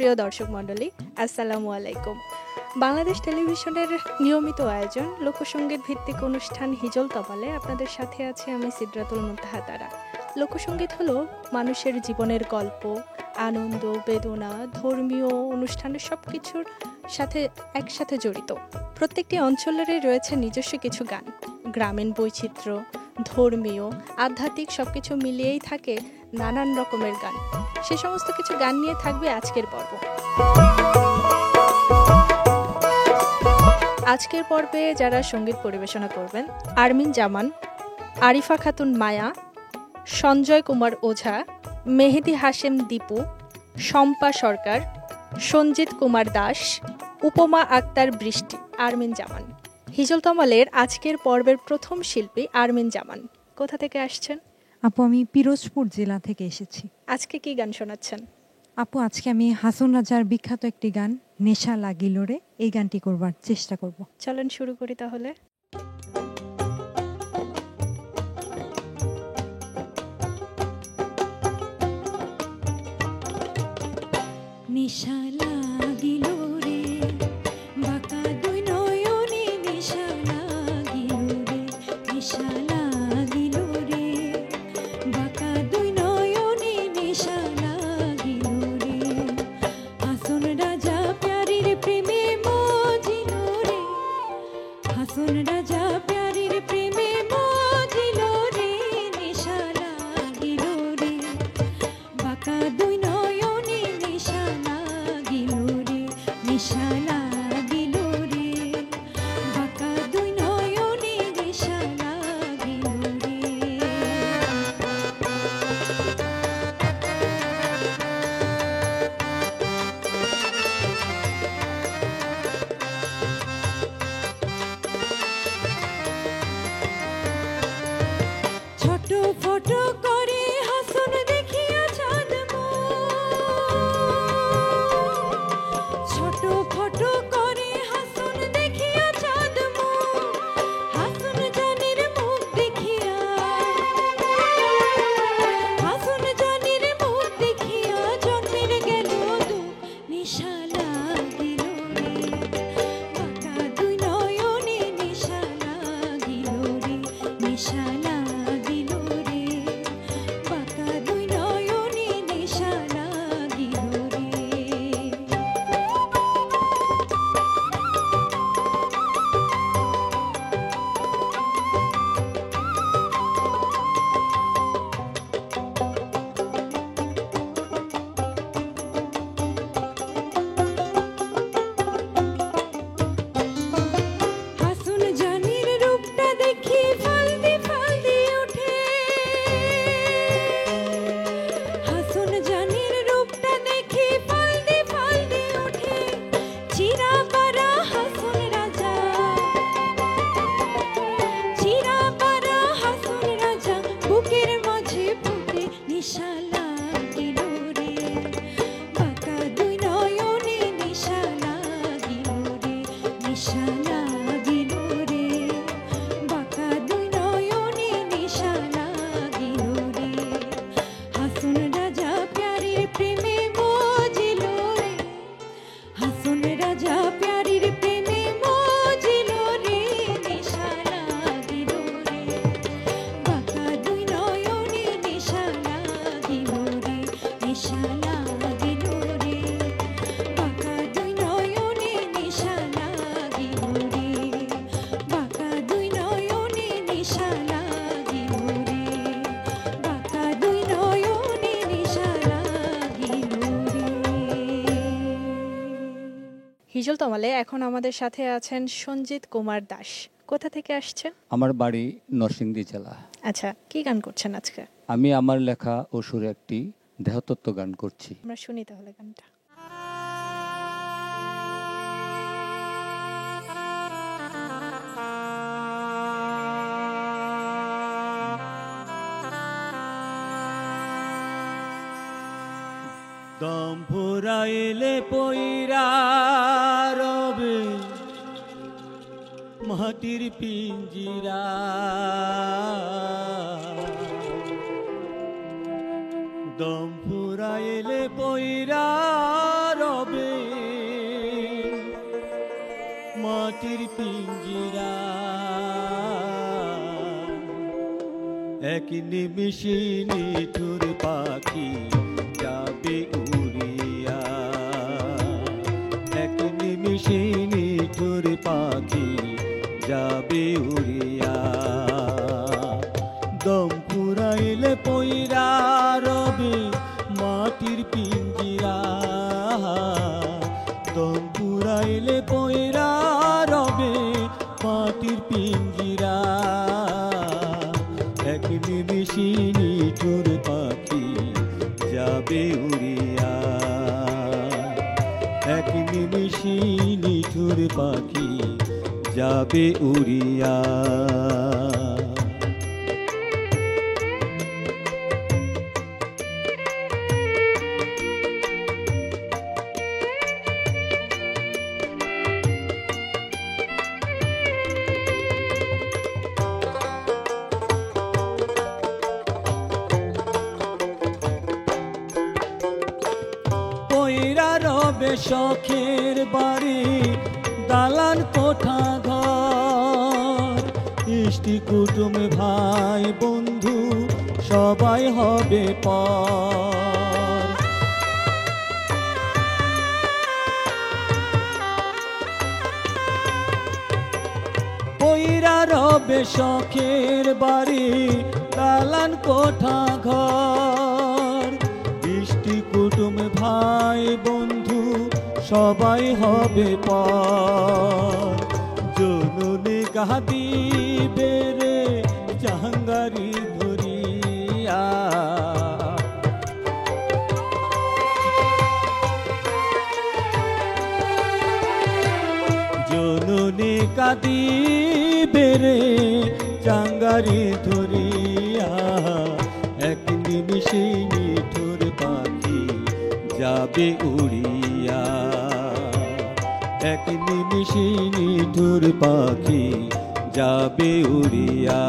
সুপ্রিয় দর্শক মণ্ডলী, আসসালামু আলাইকুম। বাংলাদেশ টেলিভিশনের নিয়মিত আয়োজন লোকসঙ্গীত ভিত্তিক অনুষ্ঠান হিজল তমালে আপনাদের সাথে আছে আমি সিদরাতুল মুনতাহা তারা। লোকসঙ্গীত হলো মানুষের জীবনের গল্প, আনন্দ, বেদনা, ধর্মীয় অনুষ্ঠানের সবকিছুর সাথে একসাথে জড়িত। প্রত্যেকটি অঞ্চলেরই রয়েছে নিজস্ব কিছু গান, গ্রামীণ বৈচিত্র্য, ধর্মীয়, আধ্যাত্মিক সবকিছু মিলিয়েই থাকে নানান রকমের গান। সে সমস্ত কিছু গান নিয়ে থাকবে আজকের পর্ব। আজকের পর্বে যারা সঙ্গীত পরিবেশনা করবেন: আরমিন জামান, আরিফা খাতুন মায়া, সঞ্জয় কুমার ওঝা, মেহেদি হাশেম দীপু, শম্পা সরকার, সঞ্জিত কুমার দাস, উপমা আক্তার বৃষ্টি। আরমিন জামান হিজল তমালের আজকের পর্বের প্রথম শিল্পী আরমিন জামান। কোথা থেকে আসছেন? আপু, আমি পিরোজপুর জেলা থেকে এসেছি। আজকে কি গান শোনাচ্ছেন? আপু, আজকে আমি হাসন রাজার বিখ্যাত একটি গান নেশা লাগিল রে, এই গানটি করবার চেষ্টা করব। চলেন শুরু করি তাহলে। নেশা লাগিল রে, বাঁকা দুই নয়নে নেশা লাগিল রে, নেশা লাগিল রে, বাঁকা দুই নয়নে নেশা লাগিল রে, হাসন রাজা প্যারির প্রেমে মজিল রে, হাসন রাজা প্যারির প্রেমে মজিল রে, নেশা লাগিল রে, বাঁকা দুই নয়নে নেশা লাগিল রে, নেশা লাগিল রে, বাঁকা দুই নয়নে নেশা লাগিল রে। ছোট ফটো করে হাসন দেখিয়া চাঁদ ছোট ফটো করে হাসন দেখিয়া চাঁদ হাসন জানির মুখ দেখিয়া, হাসন জানির মুখ দেখিয়া জন্মের গেল দু, নেশা লাগিল রে, বাঁকা দুই নয়নে নেশা লাগিল রে, নেশা লাগিল রে, বাঁকা দুই নয়নে নেশা লাগিল রে। হাসন জানির রূপটা দেখি ফালদি ফালদি ওঠে, হাসন জানির রূপটা দেখি ফালদি ফালদি ওঠে, চিরা পারা হাসন রাজা, চিরা পারা হাসন রাজা বুকের মাঝে ফুটে, নেশা লাগিল রে, বাঁকা দুই নয়নে নেশা লাগিল রে, নেশা লাগিল রে, বাঁকা দুই নয়নে নেশা লাগিল রে, হাসন রাজা প্যারির প্রেমে মজিল রে, হাসন রাজা প্যারির প্রেমে মজিল রে, নেশা লাগিল রে, বাঁকা দুই নয়নে নেশা লাগিল রে, নেশা লাগিল রে, বাঁকা দুই নয়নে নেশা লাগিল রে, বাঁকা দুই নয়নে নেশা লাগিল রে, বাঁকা দুই নয়নে নেশা লাগিল রে। হিজল তমালে এখন আমাদের সাথে আছেন সঞ্জিত কুমার দাস। কোথা থেকে আসছেন? আমার বাড়ি নরসিংদী জেলা। আচ্ছা, কি গান করছেন আজকে? আমি আমার লেখা ও সুরে একটি দেহতত্ত্ব গান করছি। আমরা শুনি তাহলে গানটা। দম ফুরাইলে পইরা রবে মাটির পিঞ্জিরা, দম ফুরাইলে পইরা রবে পিঞ্জিরা এক নিমিষে নিঠুর পাখি যাবে উড়িয়া এক নিমিষে নিঠুর পাখি যাবে উড়িয়া দম ফুরাইলে পইরা রবে মাটির পিঞ্জিরা দম ফুরাইলে পইরা রবে মাটির পিঞ্জিরা এক নিমিষে নিঠুর পাখি যাবে উড়িয়া এক নিমিষে নিঠুর পাখি যাবে উড়িয়া পইরা রবে শখের বাড়ি দালান কোঠা ঘর ইষ্টি কুটুম ভাই বন্ধু সবাই হবে পর পইরা রবে শখের বাড়ি দালান কোঠা ঘর ইষ্টি কুটুম ভাই বন্ধু সবাই হবে পর জননী কাঁদিবে রে জাহাঙ্গারি ধরিয়া জননী কাঁদিবে রে জাহাঙ্গারি ধরিয়া এক নিমিষে নিঠুর পাখি যাবে উড়িয়া এক নিমিষে নিঠুর পাখি যাবে উড়িয়া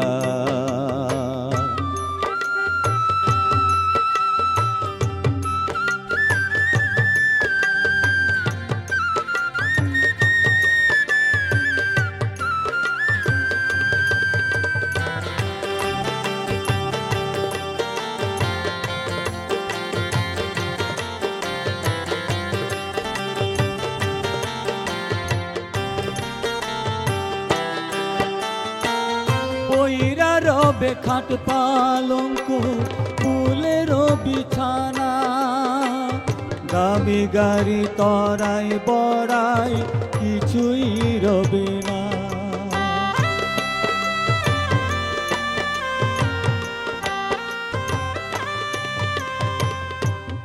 পইরা রবে খাট পালঙ্ক ফুলের বিছানা দামি গাড়ি তরাই বড়াই কিছুই রবে না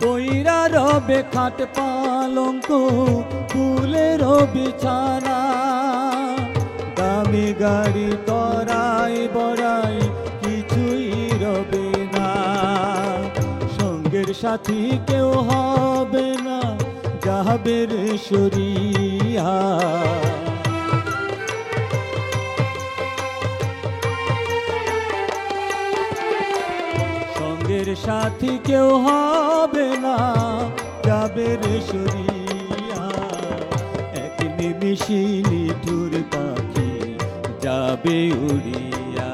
পইরা রবে খাট পালঙ্ক ফুলের বিছানা দামি গাড়ি তরাই বড়াই কিছুই রবে না সঙ্গের সাথী কেউ হবে না যাবে রে সরিয়া সঙ্গের সাথী কেউ হবে না যাবে রে সরিয়া এক নিমিষে নিঠুর পাখি যাবে উড়িয়া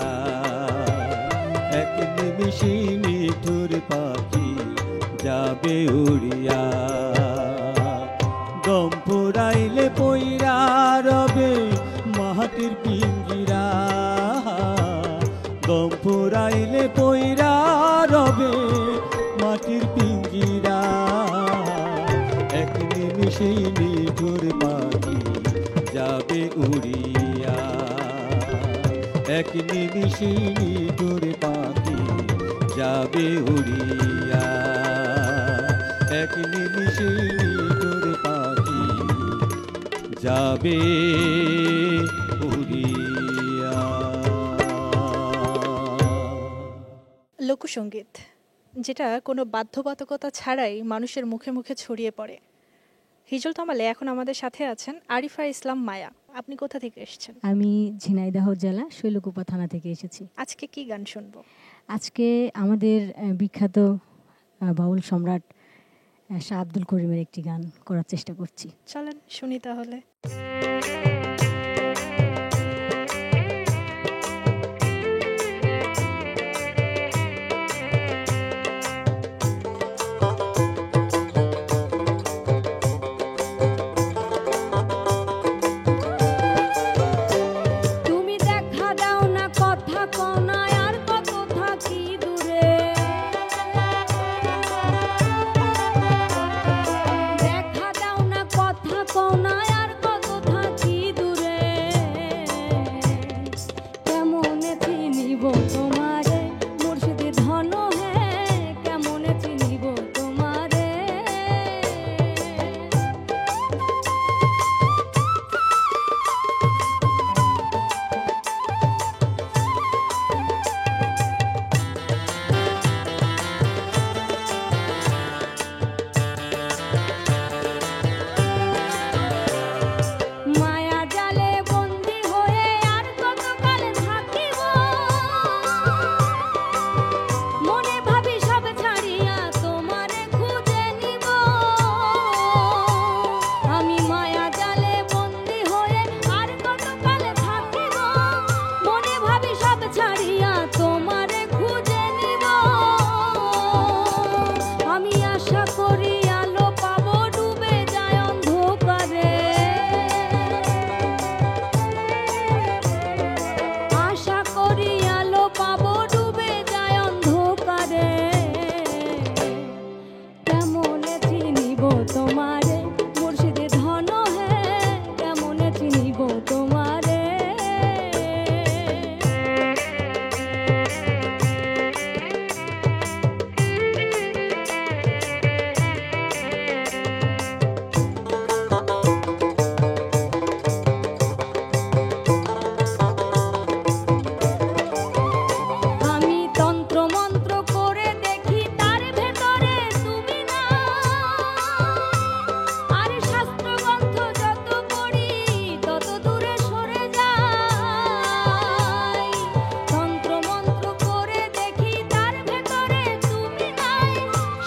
এক নিমিষে নিঠুর পাখি যাবে উড়িয়া দম ফুরাইলে পইরা রবে মাটির পিঞ্জিরা দম ফুরাইলে পইরা রবে মাটির পিঞ্জিরা এক নিমিষে নিঠুর পাখি যাবে উড়িয়া এক নিমিষে নিঠুর পাখি যাবে উড়িয়া এক নিমিষে নিঠুর পাখি যাবে উড়িয়া লোকসঙ্গীত যেটা কোনো বাধ্যবাধকতা ছাড়াই মানুষের মুখে মুখে ছড়িয়ে পড়ে। হিজল তমালে এখন আমাদের সাথে আছেন আরিফা ইসলাম মায়া। আপনি কোথা থেকে এসেছেন? আমি ঝিনাইদহ জেলা শৈলকুপা থানা থেকে এসেছি। আজকে কি গান শুনবো? আজকে আমাদের বিখ্যাত বাউল সম্রাট শাহ আব্দুল করিমের একটি গান করার চেষ্টা করছি। চলেন শুনি তাহলে। চিনিব তোমারে মুর্শিদি ধন হে কেমনে চিনিব তোমারে মায়া জালে বন্দি হয়ে আর কতকাল থাকিব মনে ভাবি সব ছাড়িয়া তোমারে খুঁজে নিব আমি মায়া জালে বন্দি হয়ে আর কতকাল থাকিব মনে ভাবি সব ছাড়িয়া তোমারে খুঁজে নিব আমি আশা করি আলো পাবো ডুবে যায় অন্ধকারে আশা করি আলো পাবো ডুবে যায় অন্ধকারে কেমনে চিনিব তোমারে মুর্শিদি ধন হে কেমনে চিনিব তোমারে আমি তন্ত্র মন্ত্র করে দেখি তার ভেতরে তুমি না আর শাস্ত্র গ্রন্থ যত পড়ি তত দূরে সরে যাই তন্ত্র মন্ত্র করে দেখি তার ভেতরে তুমি নাই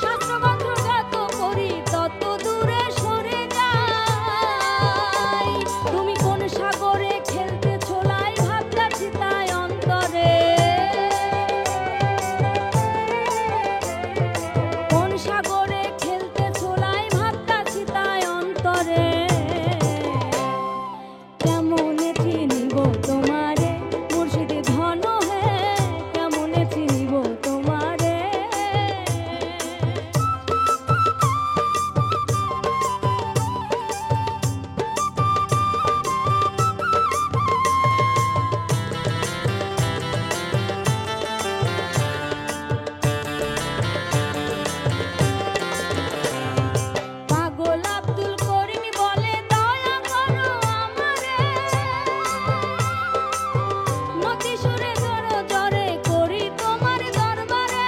শাস্ত্র গ্রন্থ যত পড়ি তত দূরে সরে যাই তুমি কোন সাগরে খেলতে ছোলাই ভাবলাছি তাই অন্তরে কোন সাগরে খেলতে ছোলাই ভাবতাছি তাই অন্তরে কেমনে চিনিব তোমারে মুর্শিদি ধন হে কেমনে চিনিব তোমারে পাগল আব্দুল করিম বলে দয়া করো আমারে নতি সুরে জোরে জোরে করি তোমার দরবারে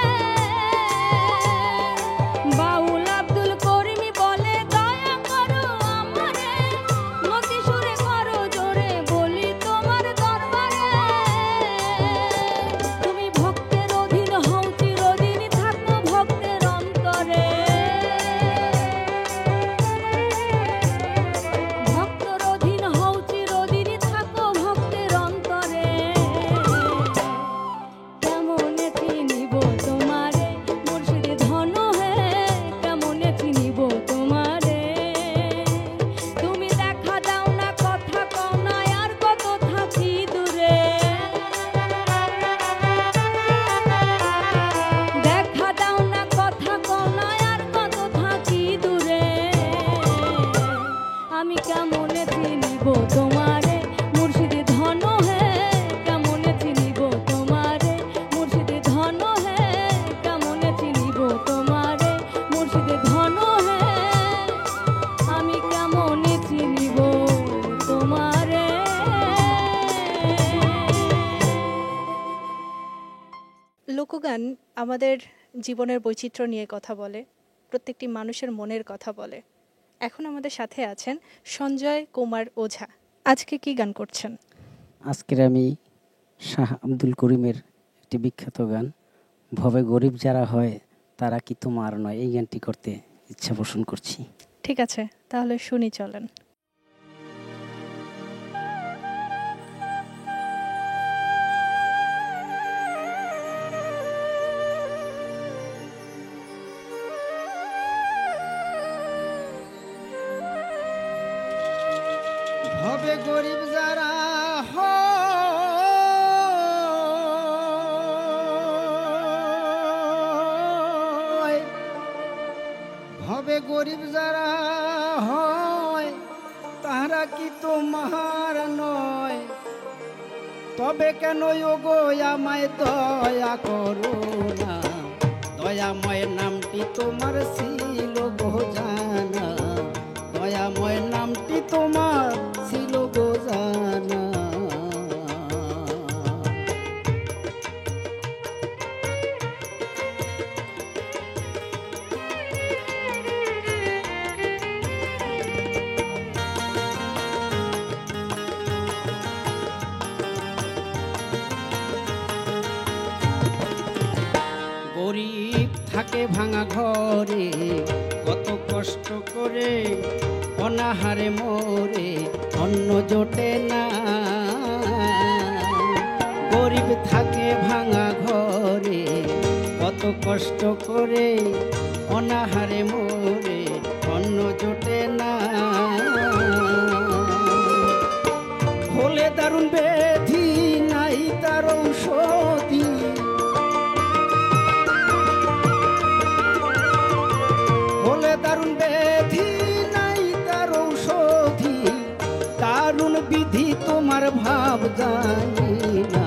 বাউল আব্দুল করিম বলে দয়া করো আমারে নতি সুরে করো জোরে বলি তোমার দরবারে তুমি ভক্তের অধীন হও চিরদিন থাকো ভক্তের অন্তরে ভক্তর অধীন হও চিরদিন থাকো ভক্তের অন্তরে কেমনে চিনিব তোমারে মুর্শিদি ধন হে কেমনে চিনিব তোমারে তুমি দেখা দাও না কথা কও না আর কত থাকি দূরে দেখা দাও না কথা কও না আর কত থাকি দূরে আমি কেমনে চিনিব তোমারে মুর্শিদি ধন হে কেমনে চিনিব তোমারে মুর্শিদি ধন হে কেমনে চিনিব তোমারে মুর্শিদি ধন হে আমি কেমনে চিনিব তোমারে লোকগান আমাদের জীবনের বৈচিত্র্য নিয়ে কথা বলে, প্রত্যেকটি মানুষের মনের কথা বলে। এখন আমাদের সাথে আছেন সঞ্জয় কুমার ওঝা। আজকে কি গান করছেন? আজকের আমি শাহ আব্দুল করিমের একটি বিখ্যাত গান ভবে গরিব যারা হয় তারা কি তোমার নয়, এই গানটি করতে ইচ্ছা পোষণ করছি। ঠিক আছে, তাহলে শুনি চলেন। হবে গরিব যারা হয়, হবে গরিব যারা হয় তারা কি তোমার নয়, তবে কেন ওগো আমায় দয়া করো না, দয়াময় নামটি তোমার ছিল গো জানা, দয়াময় নামটি তোমার ছিল গো জানা। গরিব থাকে ভাঙা ঘরে, কত কষ্ট করে অনাহারে মরে, অন্ন জোটে না। গরিব থাকে ভাঙা ঘরে, কত কষ্ট করে অনাহারে মরে, অন্ন জোটে না। হলে দারুণ ব্যাধি নাই তার ঔষধি, হলে দারুণ ব্যাধি নাই তার ঔষধি, দারুণ বিধি তোমার ভাব জানি না,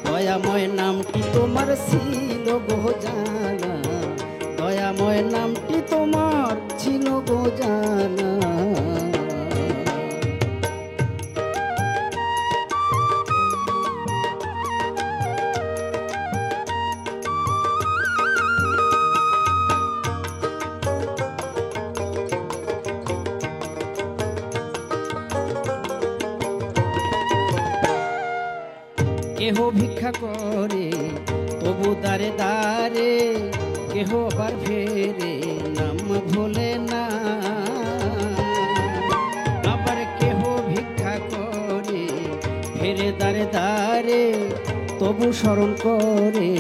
দয়াময় নামটি তোমার ছিল গো জানা, দয়াময় নামটি তোমার ছিল গো জানা। কেহ ভিক্ষা করে তবু দারে দারে, কেহ আবার ফেরে নাম ভোলে না। আবার কেহ ভিক্ষা করে ফেরে দারে দারে, তবু স্মরণ করে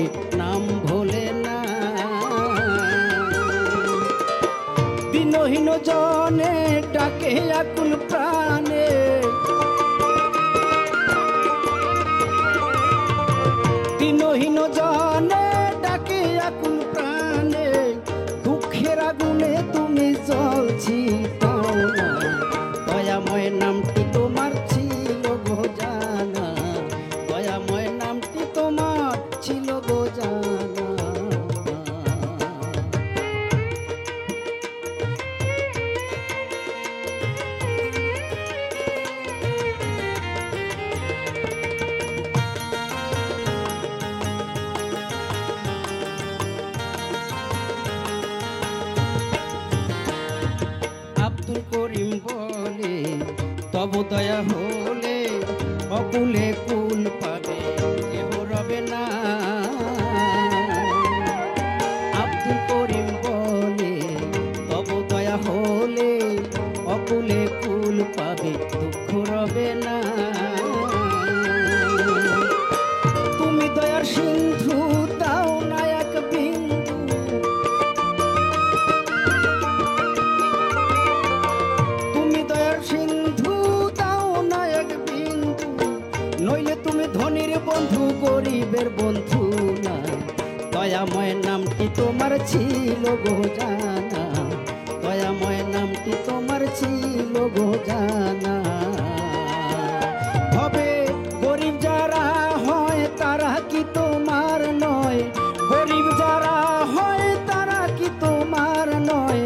নাম ভোলে না। দিনহীন জনে ডাকে আকুল প্রাণে, দিনহীন জনে ডাকে আকুল প্রাণে, দুঃখের আগুনে তুমি জ্বলছি তাও না, দয়াময় নামটি তোমার ছিল গো জানা, দয়াময় নামটি তোমার ছিল গো জানা। আব্দুল করিম বলে তব দয়া হলে, অকুলে কুল পাবে কেহ রবে না। আব্দুল করিম বলে তব দয়া হলে, অকুলে কুল পাবে দুঃখ রবে না। তুমি দয়ার সিন্ধু দাও না এক বিন্দু, তুমি দয়ার সিন্ধু দাও না এক বিন্দু, নইলে তুমি ধনীর বন্ধু গরিবের বন্ধু না, দয়াময় নামটি তোমার ছিল গো জানা, দয়াময় নামটি তোমার ছিল গো জানা। হবে গরিব যারা হয় তারা কি তোমার নয়, গরিব যারা হয় তারা কি তোমার নয়,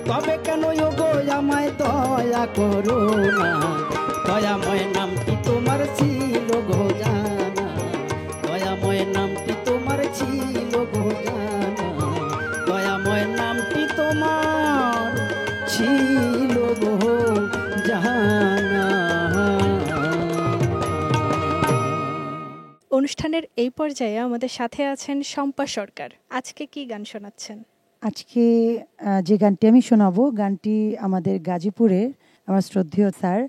তবে কেন গো আমায় দয়া করো না, দয়াময় নামটি তোমার ছিল গো জানা, দয়াময় নামটি তোমার ছিল গো জানা, দয়াময় নামটি তোমার ছিল গো জানা। অনুষ্ঠানের এই পর্যায়ে আমাদের সাথে আছেন শম্পা সরকার। আজকে কি গান শোনাচ্ছেন? আজকে যে গানটি আমি শোনাবো, গানটি আমাদের গাজীপুরের আমার শ্রদ্ধেয় স্যার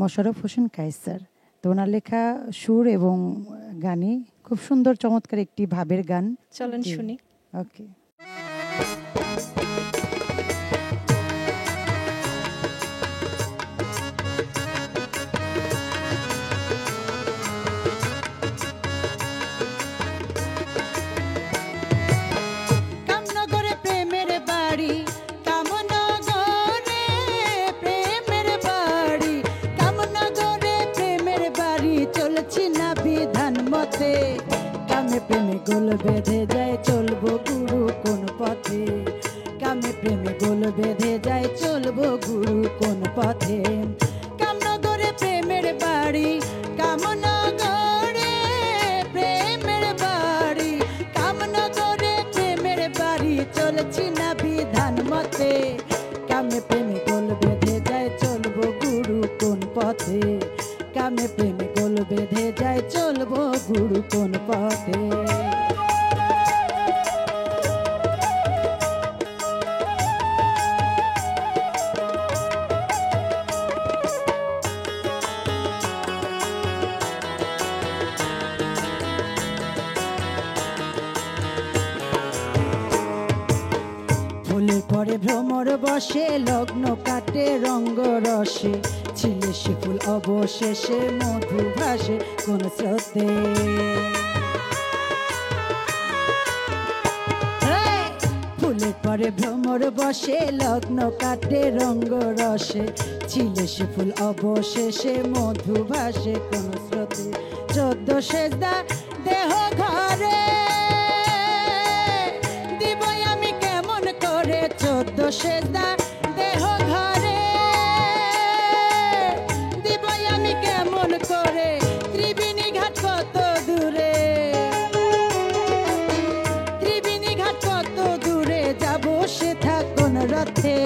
মোশাররফ হোসেন কায়েস স্যার, তো ওনার লেখা সুর এবং গানে খুব সুন্দর চমৎকার একটি ভাবের গান। চলেন শুনি। ওকে। কামনগরে প্রেমের বাড়ি, কামনগরে প্রেমের বাড়ি, কামনগরে প্রেমের বাড়ি, চলছি না কামে প্রেমে গোল বেঁধে যায় চলবো গুরু কোন পথে কামে প্রেমে গোল বেঁধে যায় চলবো গুরু কোন পথে কামনগরে প্রেমের বাড়ি কামনগরে প্রেমের বাড়ি কামনগরে প্রেমের বাড়ি চলছি না বিধান মতে কামে প্রেমে গোল বেঁধে যায় চলবো গুরু কোন পথে কামে প্রেমে গোল বেঁধে যায় চলবো গুরু কোন পথে ফুলে পরে ভ্রমর বসে লগ্ন কাটে রঙ্গ রসে ছিলে সে ফুল অবশেষে মধু ভাসে কোন স্রোতে ফুলে পরে ভ্রমর বসে লগ্ন কাটে রঙ্গ রসে ছিলে সে ফুল অবশেষে মধু ভাসে কোন স্রোতে 14 সেজদা দেহ ঘরে দিব আমি কেমন করে 14 সেজদা দেহ ঘরে দিব আমি কেমন করে ত্রিবেণী ঘাট কত দূরে ত্রিবেণী ঘাট কত দূরে যাব সেথা কোন রথে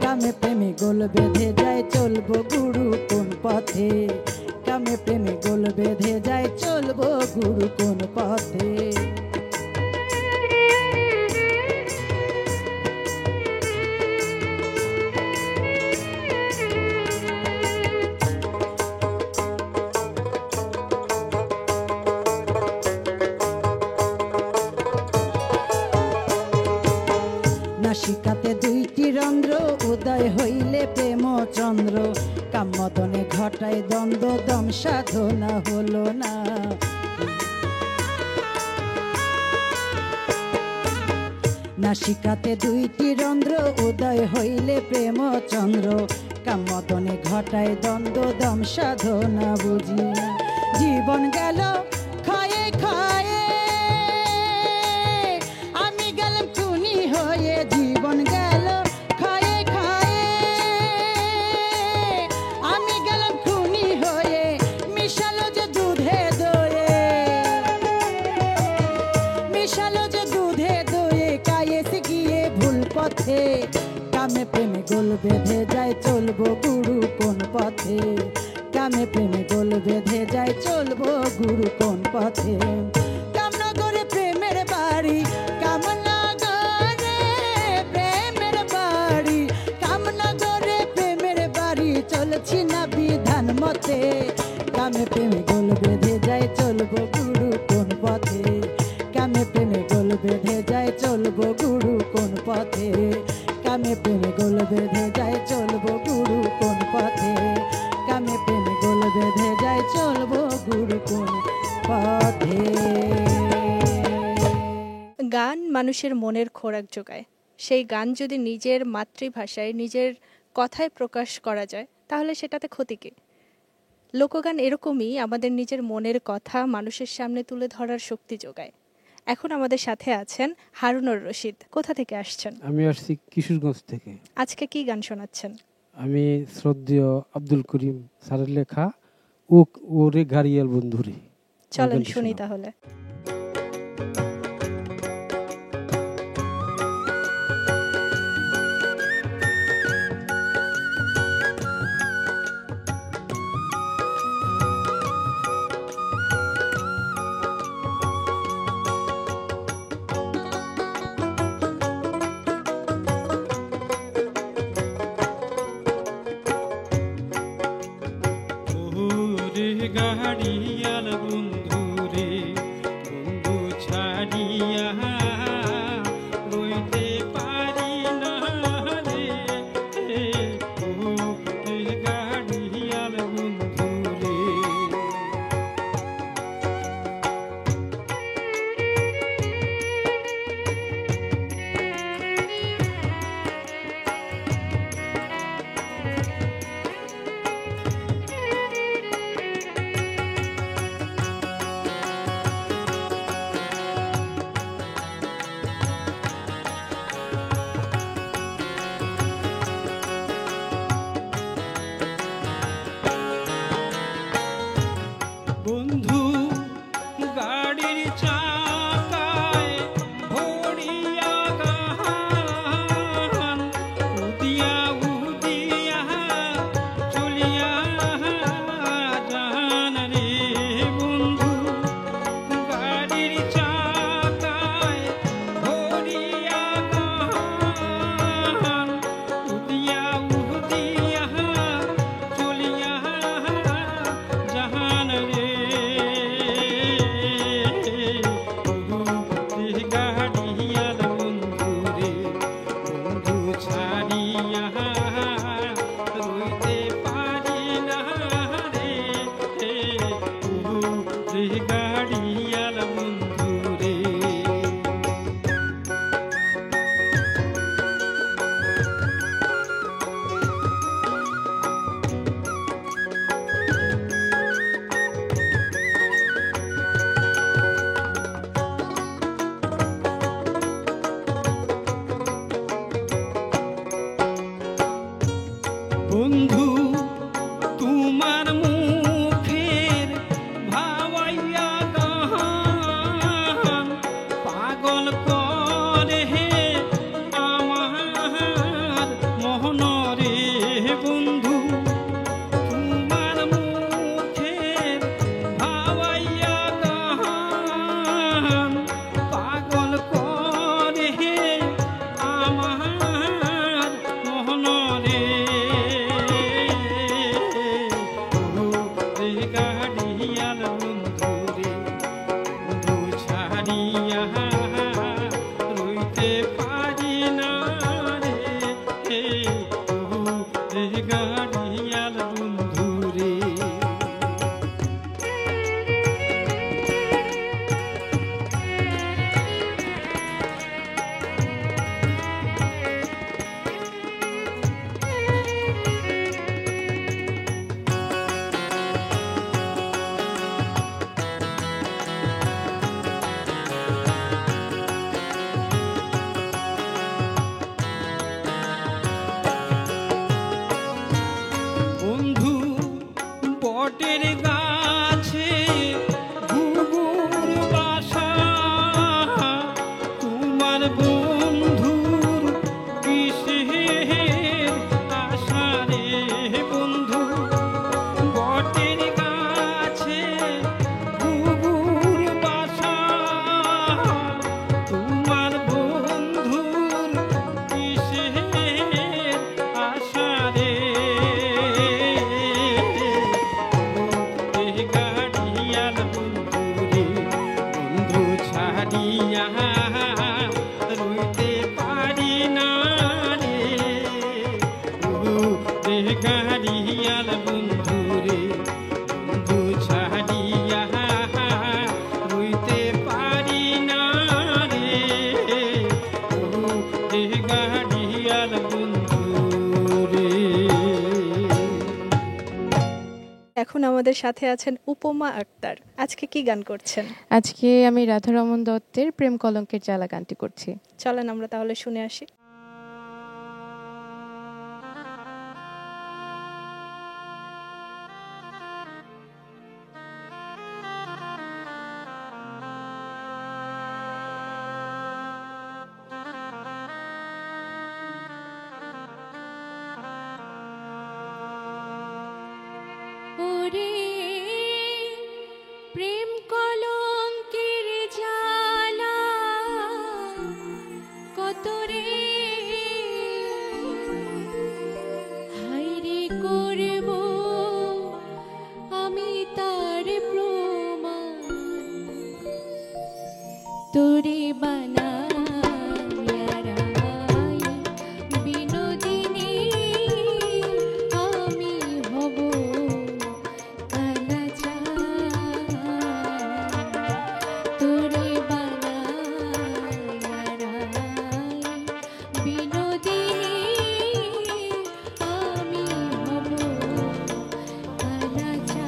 কামে প্রেমে গোল বেঁধে যায় চলবো গুরু কোন পথে কামে প্রেমে গোল বেঁধে যায় চলবো গুরু কোন পথে নাসিকাতে দুইটি রন্ধ্র উদয় হইলে প্রেম চন্দ্র কামদনে ঘটায় দ্বন্দ্ব দম সাধনা হলো না নাসিকাতে দুইটি রন্ধ্র উদয় হইলে প্রেম চন্দ্র কামদনে ঘটায় দ্বন্দ্ব দম সাধনা বুঝি না জীবন গেল ক্ষয়ে ক্ষয়ে আমি গেলাম খুনি হয়ে জীবন গেল ক্ষয়ে ক্ষয়ে আমি গেলাম খুনি হয়ে মিশালো যে দুধে দয়ে মিশালো যে দুধে দয়ে কায়েসে গিয়ে ভুল পথে কামে প্রেমে গোল বেঁধে যায় চলবো গুরু কোন পথে কামে প্রেমে গোল বেঁধে যায় চলবো গুরু কোন পথে কামনগরে প্রেমের বাড়ি কামনগরে প্রেমের বাড়ি কামনগরে প্রেমের বাড়ি চলছি না বিধান মতে কামে প্রেমে গোল বেঁধে যায় চলবো গুরু কোন পথে কামে প্রেমে গোল বেঁধে যায় চলবো গুরু কোন পথে কামে প্রেমে গোল বেঁধে যায় চলবো গুরু কোন পথে কামে প্রেমে গোল বেঁধে যায় চলবো গুরু কোন পথে গান মানুষের মনের খোরাক যোগায়। সেই গান যদি নিজের মাতৃভাষায় নিজের কথায় প্রকাশ করা যায় তাহলে সেটাতে ক্ষতি কি? লোকগান এরকমই আমাদের নিজের মনের কথা মানুষের সামনে তুলে ধরার শক্তি যোগায়। এখন আমাদের সাথে আছেন হারুনুর রশিদ। কোথা থেকে আসছেন? আমি আসছি কিশোরগঞ্জ থেকে। আজকে কি গান শোনাচ্ছেন? আমি শ্রদ্ধেয় আব্দুল করিম স্যারের লেখা ওরে গাড়িয়াল বন্ধুরে। চলেন শুনি তাহলে। গাড়িয়াল বন্ধুরে বন্ধু তোমার মুখের ভাবাইয়া গান পাগল করে হে আমার মোহনরে বন্ধু তোমার মুখের ভাবাইয়া গান পাগল করে হে আমার মোহনরে গাড়িয়াল বন্ধুরে বন্ধু ছাড়িয়া রইতে পারি না রে গাড়িয়াল বন্ধুরে বন্ধু বটের গাছে ঘুঘুর বাসা তোমার বন্ধুর কিসের আশা রে বন্ধু বটের গাছে ঘুঘুর বাসা তোমার বন্ধুর কিসের আশা রে গাড়িয়াল বন্ধুরে বন্ধু ছাড়িয়া রইতে পারি না রে গাড়িয়াল বন্ধুরে বন্ধু ছাড়িয়া রইতে পারি না রে গাড়িয়াল বন্ধুরে। এখন আমাদের সাথে আছেন উপমা আক্তার। আজকে কি গান করছেন? আজকে আমি রাধারমন দত্তের প্রেম কলঙ্কের জ্বালা গানটি করছি। চলেন আমরা তাহলে শুনে আসি। ওরে প্রেম কলঙ্কের জ্বালা কত রে হায়রে করব আমি তার প্রমাণ তোরে বানাইয়া রাই বিনোদিনী আমি হব কালাচা তোরে বানাইয়া রাই বিনোদিনী আমি হব কালাচা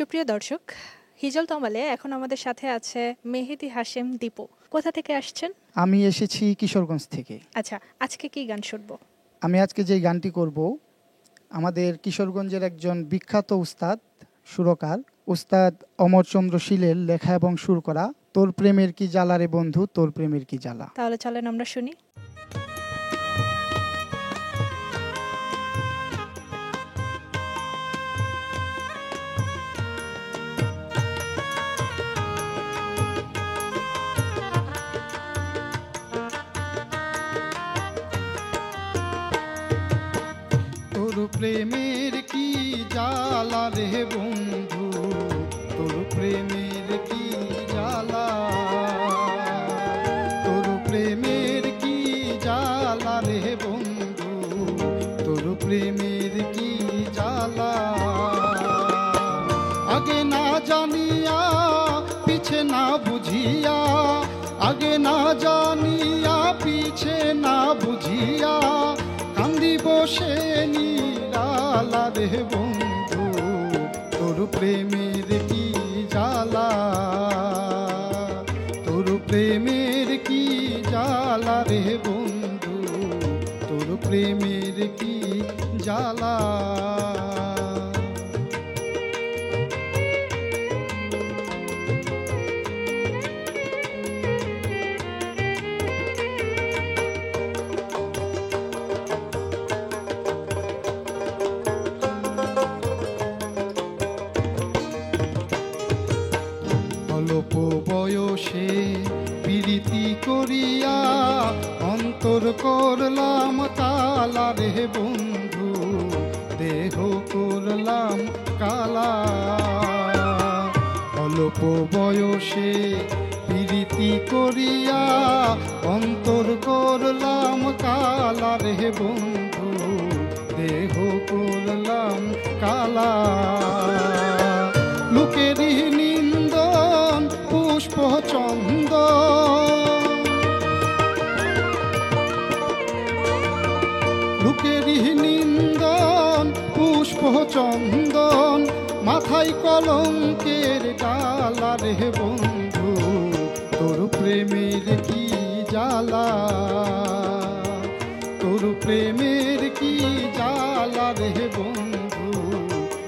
সুপ্রিয় দর্শক, হিজল তমালে এখন আমাদের সাথে আছে মেহেদি হাশেম দীপু। কোথা থেকে আসছেন? আমি এসেছি কিশোরগঞ্জ থেকে। আচ্ছা, আজকে কি গান শুনবো? আমি আজকে যে গানটি করব, আমাদের কিশোরগঞ্জের একজন বিখ্যাত উস্তাদ সুরকার উস্তাদ অমরচন্দ্র শীলের লেখা এবং সুর করা তোর প্রেমের কি জ্বালা রে বন্ধু, তোর প্রেমের কি জ্বালা। তাহলে চলেন আমরা শুনি। তোর প্রেমের কি জ্বালা রে বন্ধু, তোর প্রেমের কি জ্বালা, তোর প্রেমের কি জ্বালা রে বন্ধু, তোর প্রেমের কি জ্বালা। আগে না জানিয়া পিছে না বুঝিয়া, আগে না জানিয়া পিছে না বুঝিয়া, কান্দি বসে নিরালা রে বন্ধু, তোর প্রেমের কি জ্বালা, তোর প্রেমের কি জ্বালা রে বন্ধু, তোর প্রেমের কি জ্বালা। অল্প বয়সে প্রীতি করিয়া অন্তর করলাম কালা রে বন্ধু, দেহ করলাম কালা। অল্প বয়সে প্রীতি করিয়া অন্তর করলাম কালা রে বন্ধু, দেহ করলাম কালা। লোকেরই নিন্দন পুষ্প চন্দন, লোকেরই নিন্দন পুষ্প চন্দন, মাথায় কলঙ্কের ডালা রে বন্ধু, তোর প্রেমের কি জ্বালা, তোর প্রেমের কি জ্বালা রে বন্ধু,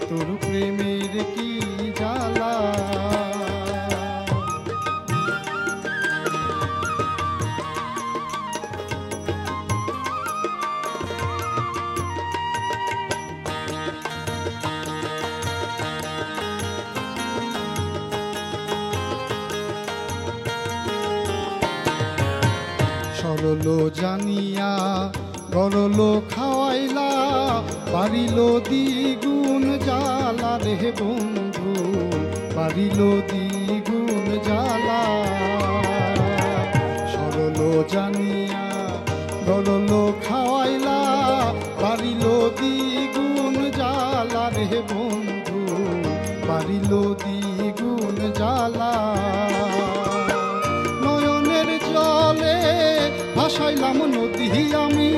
তোর প্রেমের কি জ্বালা। সরল জানিয়া গরল খাওয়াইলা, বাড়িল দ্বিগুণ জ্বালা রে বন্ধু, বাড়িল দ্বিগুণ জ্বালা। সরল জানিয়া গরল খাওয়াইলা, বাড়িল দ্বিগুণ জ্বালা রে বন্ধু, বাড়িল দ্বিগুণ জ্বালা। নয়নের জলে ভাসাইলাম নদী আমি,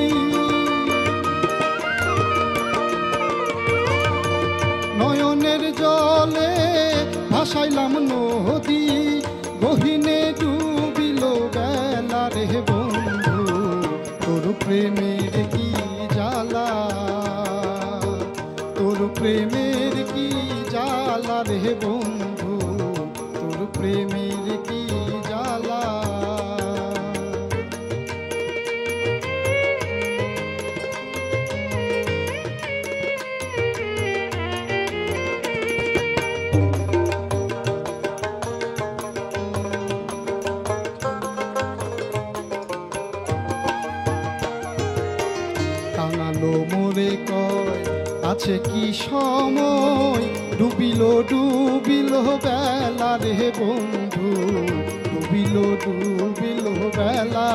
নয়নের জলে ভাসাইলাম নদী, গহিনে ডুবিল বেলা রে বন্ধু, তোর প্রেমের কি জ্বালা, তোর প্রেমের কি জ্বালা রে বন্ধু, তোর প্রেমের কি জ্বালা। কাঙালো মোরে কয় আছে কি সময়, ডুবিল ডুবিল বেলা রে বন্ধু, ডুবিল ডুবিল বেলা।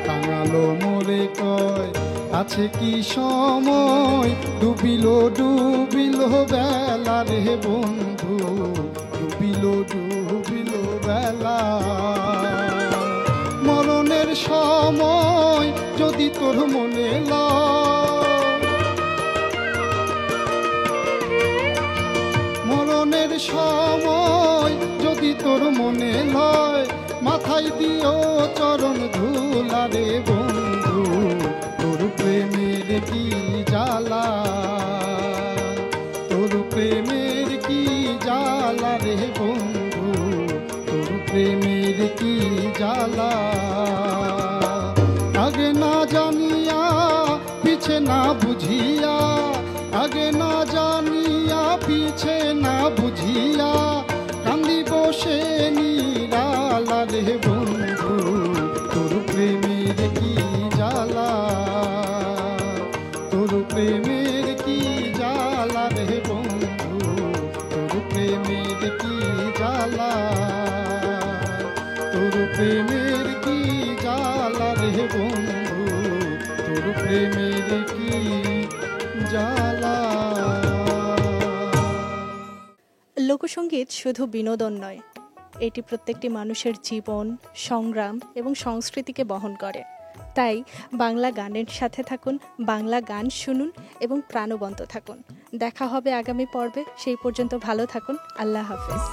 কাঙালো মোরে কয় আছে কি সময়, ডুবিল ডুবিল বেলা রে বন্ধু, ডুবিল ডুবিল বেলা। মরণের সময় যদি তোর মনে লয়, সময় যদি তোর মনে লয় মাথায় দিও চরণ ধুলারে বন্ধু তোর প্রেমের কি জ্বালা তোর প্রেমের কি জ্বালা রে বন্ধু তোর প্রেমের কি জ্বালা আগে না জানিয়া পিছে না বুঝিয়া আগে না জানিয়া পিছে না বুঝিয়া কান্দি বসে নিরালা রে বন্ধু তোর প্রেমের কি জ্বালা তোর প্রেমের কি জ্বালা রে বন্ধু তোর প্রেমের কি জ্বালা তোর প্রেমের কি জ্বালা রে বন্ধু তোর প্রেমের কি জ্বালা। লোকসঙ্গীত শুধু বিনোদন নয়, এটি প্রত্যেকটি মানুষের জীবন, সংগ্রাম এবং সংস্কৃতিকে বহন করে। তাই বাংলা গানের সাথে থাকুন, বাংলা গান শুনুন এবং প্রাণবন্ত থাকুন। দেখা হবে আগামী পর্বে, সেই পর্যন্ত ভালো থাকুন। আল্লাহ হাফেজ।